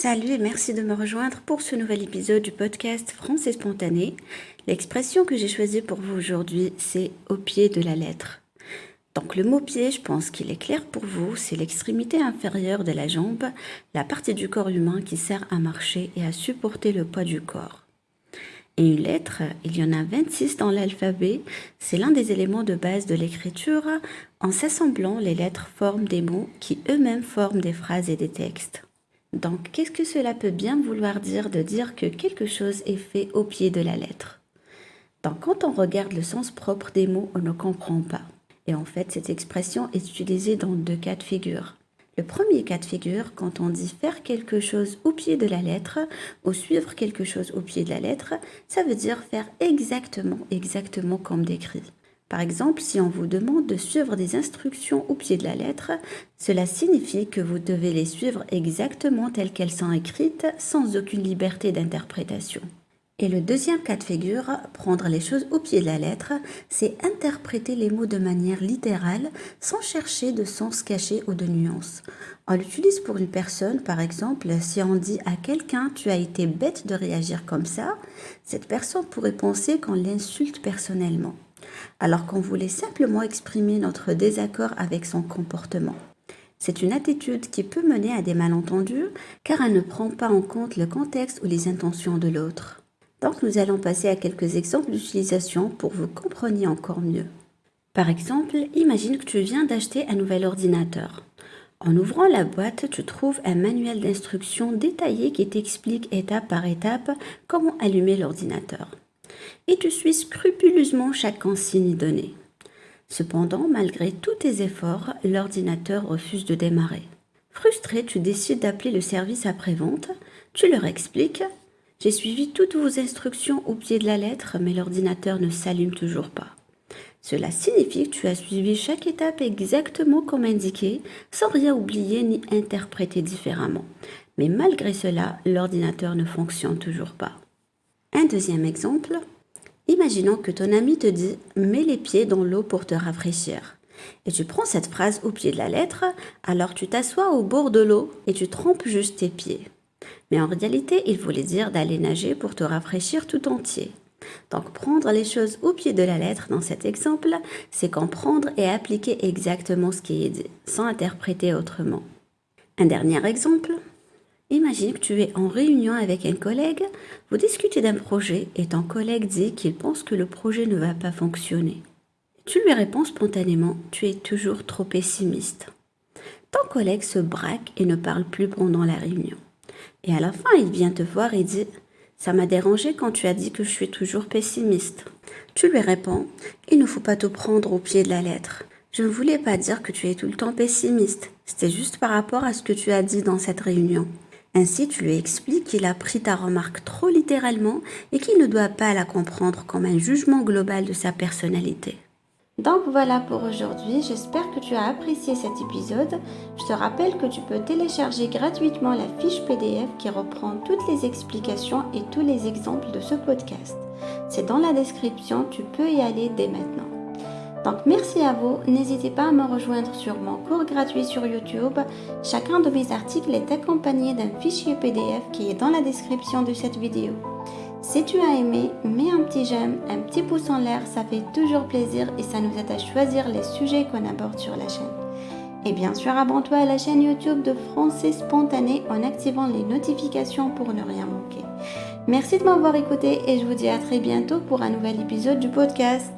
Salut et merci de me rejoindre pour ce nouvel épisode du podcast Français spontané. L'expression que j'ai choisie pour vous aujourd'hui, c'est au pied de la lettre. Donc le mot pied, je pense qu'il est clair pour vous, c'est l'extrémité inférieure de la jambe, la partie du corps humain qui sert à marcher et à supporter le poids du corps. Et une lettre, il y en a 26 dans l'alphabet, c'est l'un des éléments de base de l'écriture. En s'assemblant, les lettres forment des mots qui eux-mêmes forment des phrases et des textes. Donc, qu'est-ce que cela peut bien vouloir dire de dire que quelque chose est fait au pied de la lettre? Donc, quand on regarde le sens propre des mots, on ne comprend pas. Et en fait, cette expression est utilisée dans deux cas de figure. Le premier cas de figure, quand on dit faire quelque chose au pied de la lettre ou suivre quelque chose au pied de la lettre, ça veut dire faire exactement comme décrit. Par exemple, si on vous demande de suivre des instructions au pied de la lettre, cela signifie que vous devez les suivre exactement telles qu'elles sont écrites, sans aucune liberté d'interprétation. Et le deuxième cas de figure, prendre les choses au pied de la lettre, c'est interpréter les mots de manière littérale, sans chercher de sens caché ou de nuances. On l'utilise pour une personne, par exemple, si on dit à quelqu'un « tu as été bête de réagir comme ça », cette personne pourrait penser qu'on l'insulte personnellement, alors qu'on voulait simplement exprimer notre désaccord avec son comportement. C'est une attitude qui peut mener à des malentendus car elle ne prend pas en compte le contexte ou les intentions de l'autre. Donc nous allons passer à quelques exemples d'utilisation pour que vous compreniez encore mieux. Par exemple, imagine que tu viens d'acheter un nouvel ordinateur. En ouvrant la boîte, tu trouves un manuel d'instructions détaillé qui t'explique étape par étape comment allumer l'ordinateur. Et tu suis scrupuleusement chaque consigne donnée. Cependant, malgré tous tes efforts, l'ordinateur refuse de démarrer. Frustré, tu décides d'appeler le service après-vente. Tu leur expliques « J'ai suivi toutes vos instructions au pied de la lettre, mais l'ordinateur ne s'allume toujours pas. » Cela signifie que tu as suivi chaque étape exactement comme indiqué, sans rien oublier ni interpréter différemment. Mais malgré cela, l'ordinateur ne fonctionne toujours pas. Un deuxième exemple. Imaginons que ton ami te dit « mets les pieds dans l'eau pour te rafraîchir ». Et tu prends cette phrase au pied de la lettre, alors tu t'assois au bord de l'eau et tu trempes juste tes pieds. Mais en réalité, il voulait dire d'aller nager pour te rafraîchir tout entier. Donc prendre les choses au pied de la lettre dans cet exemple, c'est comprendre et appliquer exactement ce qui est dit, sans interpréter autrement. Un dernier exemple. Imagine que tu es en réunion avec un collègue, vous discutez d'un projet et ton collègue dit qu'il pense que le projet ne va pas fonctionner. Tu lui réponds spontanément, tu es toujours trop pessimiste. Ton collègue se braque et ne parle plus pendant la réunion. Et à la fin, il vient te voir et dit « Ça m'a dérangé quand tu as dit que je suis toujours pessimiste. » Tu lui réponds « Il ne faut pas te prendre au pied de la lettre. Je ne voulais pas dire que tu es tout le temps pessimiste. C'était juste par rapport à ce que tu as dit dans cette réunion. » Ainsi, tu lui expliques qu'il a pris ta remarque trop littéralement et qu'il ne doit pas la comprendre comme un jugement global de sa personnalité. Donc voilà pour aujourd'hui, j'espère que tu as apprécié cet épisode. Je te rappelle que tu peux télécharger gratuitement la fiche PDF qui reprend toutes les explications et tous les exemples de ce podcast. C'est dans la description, tu peux y aller dès maintenant. Donc merci à vous, n'hésitez pas à me rejoindre sur mon cours gratuit sur YouTube. Chacun de mes articles est accompagné d'un fichier PDF qui est dans la description de cette vidéo. Si tu as aimé, mets un petit j'aime, un petit pouce en l'air, ça fait toujours plaisir et ça nous aide à choisir les sujets qu'on aborde sur la chaîne. Et bien sûr, abonne-toi à la chaîne YouTube de Français Spontané en activant les notifications pour ne rien manquer. Merci de m'avoir écouté et je vous dis à très bientôt pour un nouvel épisode du podcast.